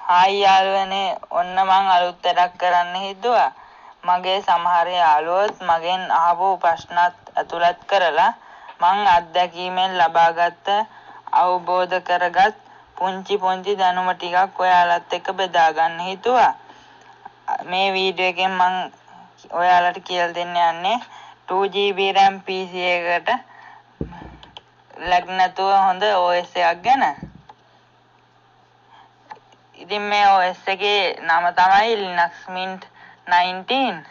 Hi යාළුවනේ ඔන්න මං අලුත් වැඩක් කරන්න හිතුවා. මගේ සමහර යාළුවොත් මගෙන් අහපු ප්‍රශ්නත් ඇතුළත් කරලා මං අත්දැකීමෙන් ලබාගත් අවබෝධ කරගත් පුංචි දැනුම ටිකක් ඔයාලත් එක්ක බෙදා ගන්න හිතුවා. මේ වීඩියෝ එකෙන් මං ඔයාලට කියලා දෙන්න යන්නේ 2GB RAM PC එකකට ලැග් නැතුව හොඳ OS එකක් ගැන. ඉතින් මේ OS එකේ නම තමයි Linux Mint 19.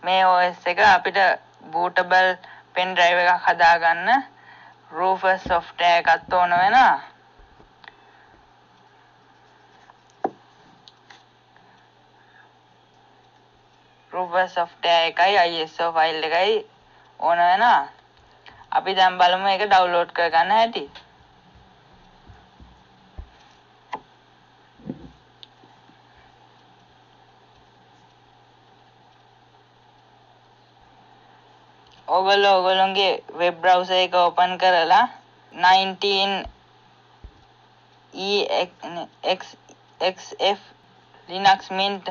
මේ OS එක අපිට bootable pen drive එකක් හදාගන්න Rufus software එකක් ඕන වෙනවා. Rufus software එකයි ISO file එකයි ඕන වෙනවා. අපි දැන් බලමු ඒක download කරගන්න හැටි. ඔයගොල්ලෝගේ web browser එක open කරලා 19EXF Linux Mint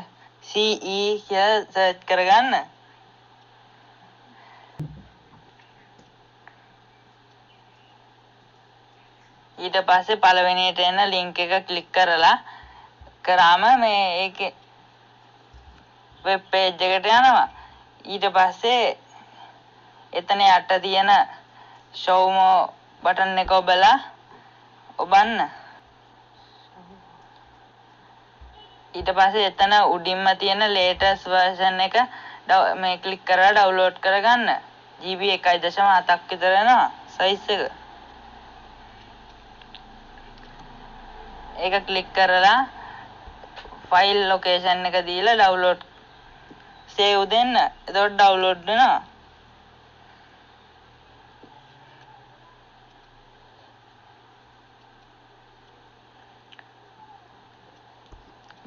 CE කියලා search කරගන්න. ඊට පස්සේ පළවෙනියට එන link එක click කරාම මේ ඒකේ web page එකට යනවා. ඊට පස්සේ එතන යට තියෙන show more button එක ඔබන්න. ඊට පස්සේ එතන උඩින්ම තියෙන latest version එක මේ click කරලා download කරගන්න. GB 1.7ක් විතර වෙනවා size එක. ඒක click කරලා file location එක දීලා download save දෙන්න. එතකොට download වෙනවා.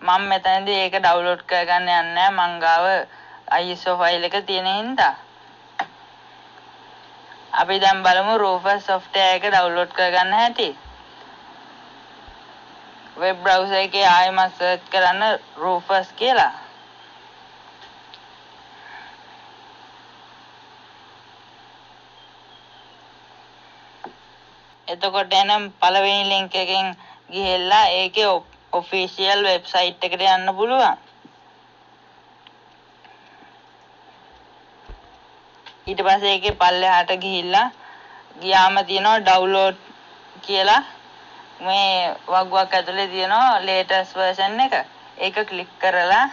මම මෙතනදී ඒක download කරගන්න යන්නේ මං ගාව ISO file එක තියෙන හින්දා. අපි දැන් බලමු Rufus software එක download කරගන්න හැටි. web browser එකේ ආයෙම search කරන්න Rufus කියලා. එතකොට එනම් පළවෙනි link එකෙන් ගිහිල්ලා ඒකේ official website එකට යන්න පුළුවන්. ඊට පස්සේ ඒකේ පල්ලෙහාට ගිහිල්ලා ගියාම තියෙනවා download කියලා මේ වගුවක් ඇතුලේ තියෙනවා latest version එක. ඒක click කරලා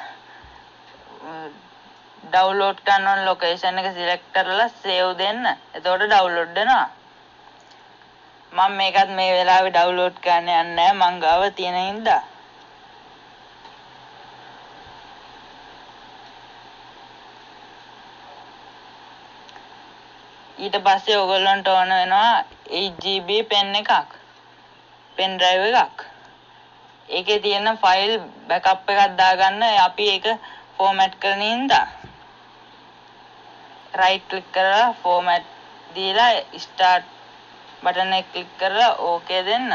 download කරන location එක select කරලා save දෙන්න. එතකොට download වෙනවා. මම මේකත් මේ වෙලාවේ download කරන්න යන්නේ නැහැ මං ගාව තියෙන හින්දා. ඊට පස්සේ ඔයගොල්ලන්ට ඕන වෙනවා 8GB pen එකක්. pen drive එකක්. ඒකේ තියෙන file backup එකක් දාගන්න අපි ඒක format කරන හින්දා. right click කරලා format දීලා start button එක click කරලා okay දෙන්න.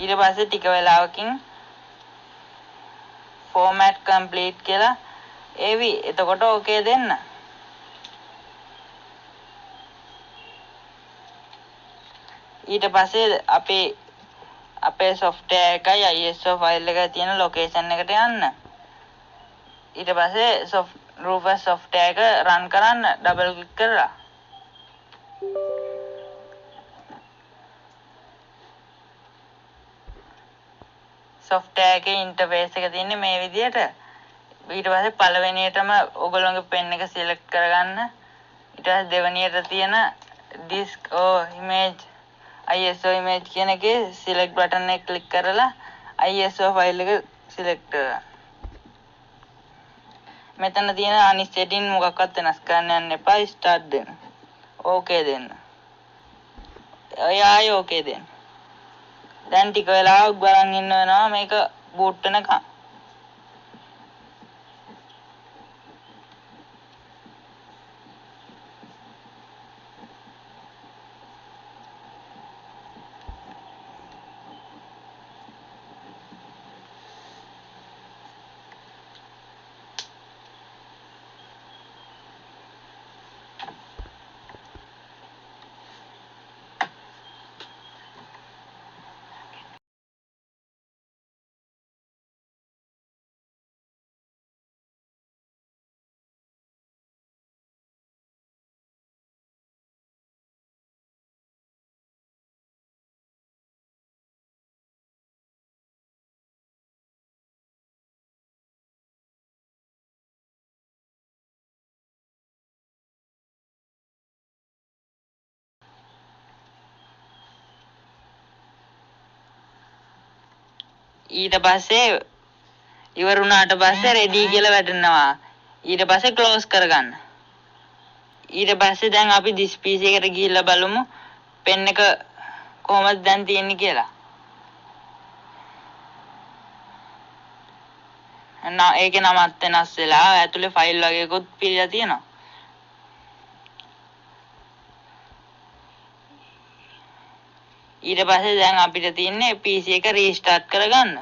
ඊට පස්සේ ටික වෙලාවකින් format complete කියලා ඒවි. එතකොට okay දෙන්න. ඊට පස්සේ අපේ software එකයි ISO file එක තියෙන location එකට යන්න. ඊට පස්සේ Rufus software එක run කරන්න double click කරලා. software එකේ interface එක තියෙන්නේ මේ විදිහට. ඊට පස්සේ පළවෙනියටම ඔයගොල්ලෝගේ pen එක select කරගන්න. ඊට පස්සේ දෙවෙනියට තියෙන disk or image ISO image කියන එකේ select button එක click කරලා ISO file එක select කරගන්න. මෙතන තියෙන අනිත් setting මොකක්වත් වෙනස් කරන්න යන්න එපා. start දෙන්න. okay දෙන්න. ආයෙ okay දෙන්න. දැන් ටික වෙලාවක් බලන් ඉන්න වෙනවා මේක boot වෙනකම්. ඊට පස්සේ ඉවර වුණාට පස්සේ රෙඩි කියලා වැටෙනවා. ඊට පස්සේ ක්ලෝස් කරගන්න. ඊට පස්සේ දැන් අපි this PC එකට ගිහිල්ලා බලමු පෙන් එක කොහොමද දැන් තියෙන්නේ කියලා. ඒකේ නමත් වෙනස් වෙලා ඇතුලේ ෆයිල් වගේකුත් පිළිලා තියෙනවා. ඊට පස්සේ දැන් අපිට තියෙන්නේ PC එක රීස්ටාර්ට් කරගන්න.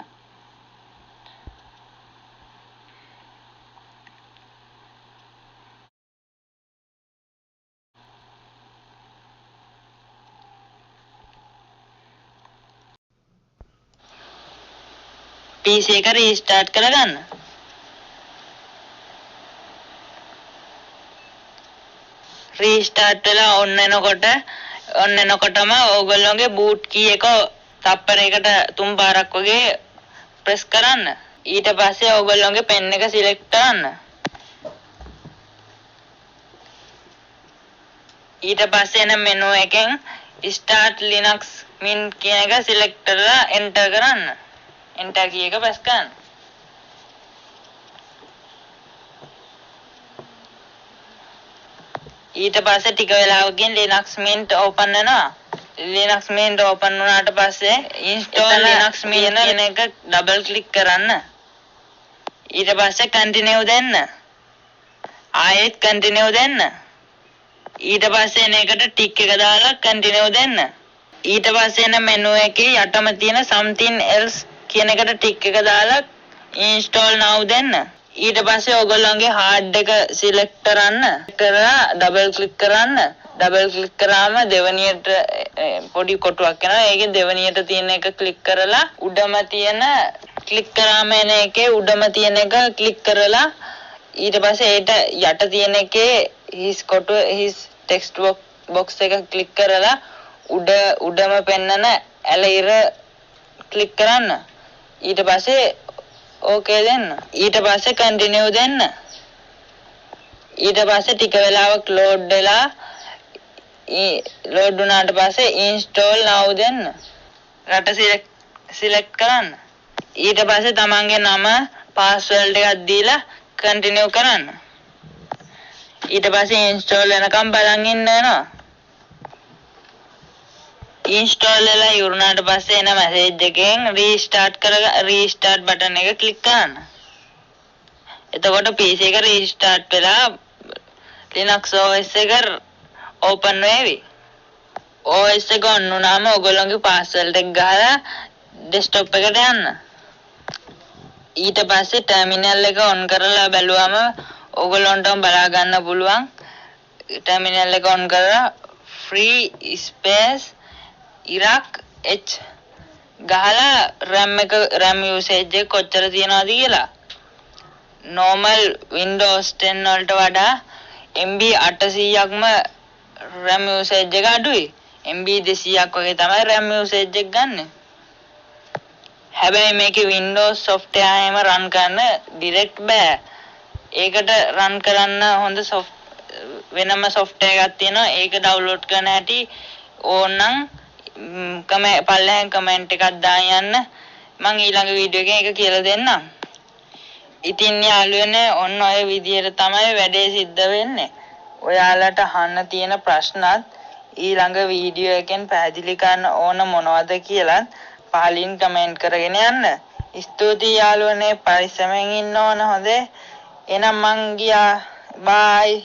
PC එක රීස්ටාර්ට් කරගන්න. රීස්ටාර්ට් වෙලා ඔන්න එනකොටම ඕගොල්ලෝගේ බූට් කී එක තප්පරයකට 3 පාරක් වගේ ප්‍රෙස් කරන්න. ඊට පස්සේ ඕගොල්ලෝගේ පෙන් එක සිලෙක්ට් කරන්න. ඊට පස්සේ එන මෙනු එකෙන් start linux mint කියන එක සිලෙක්ට් කරලා enter කරන්න. enter කී එක ප්‍රෙස් කරන්න. ඊට පස්සේ ටික වෙලාවකින් linux mint open වෙනවා. linux mint open වුණාට පස්සේ install linux mint කියන එක double click කරන්න. ඊට පස්සේ continue දෙන්න. ආයෙත් continue දෙන්න. ඊට පස්සේ එන එකට ටික් එක දාලා continue දෙන්න. ඊට පස්සේ එන menu එකේ යටම තියෙන something else කියන එකට ටික් එක දාලා install now දෙන්න. ඊට පස්සේ ඔයගොල්ලන්ගේ hard එක select කරන්න. කරලා double click කරන්න. double click කරාම දෙවනියට පොඩි කොටුවක් එනවා. ඒකේ දෙවනියට තියෙන එක click කරලා උඩම තියෙන click කරාම එන එකේ උඩම තියෙන එක click කරලා ඊට පස්සේ ඒට යට තියෙන එකේ his text box එක click කරලා උඩම පෙන්නන ඇල ඉර click කරන්න. ඊට පස්සේ okay දෙන්න. ඊට පස්සේ continue දෙන්න. ඊට පස්සේ ටික වෙලාවක් load වෙලා load වුණාට පස්සේ install now දෙන්න. රට select කරන්න. ඊට පස්සේ තමන්ගේ නම password එකක් දීලා continue කරන්න. ඊට පස්සේ install වෙනකම් බලන් ඉන්න වෙනවා. install වෙලා ඉවරනාට පස්සේ එන message එකෙන් restart button එක click කරන්න. එතකොට PC එක restart වෙලා Linux OS එක open වෙවි. OS එක on වුණාම ඔයගොල්ලෝගේ password එක ගහලා desktop එකට යන්න. ඊට පස්සේ terminal එක on කරලා බැලුවම ඔයගොල්ලන්ටම බලා ගන්න පුළුවන්. terminal එක on කරලා free space Iraq H ගහලා RAM usage එක කොච්චර තියනවද කියලා. normal Windows 10 වලට වඩා MB 800ක්ම RAM usage එක අඩුයි. MB 200ක් වගේ තමයි RAM usage එක ගන්න. හැබැයි මේකේ Windows software එකම run කරන්න direct බෑ. ඒකට run කරන්න හොඳ වෙනම software එකක් තියෙනවා. ඒක download කරන හැටි ඕනනම් පල්ලෙහාන් කමෙන්ට් එකක් දාන්න යන්න. මම ඊළඟ වීඩියෝ එකෙන් ඒක කියලා දෙන්නම්. ඉතින් යාළුවනේ ඔන්න ඔය විදියට තමයි වැඩේ සිද්ධ වෙන්නේ. ඔයාලට අහන්න තියෙන ප්‍රශ්නත් ඊළඟ වීඩියෝ එකෙන් පැහැදිලි කරන්න ඕන මොනවද කියලා පහලින් කමෙන්ට් කරගෙන යන්න. ස්තුතියි යාළුවනේ පරිස්සමෙන් ඉන්න ඕන හොඳේ. එහෙනම් මං ගියා. බයි.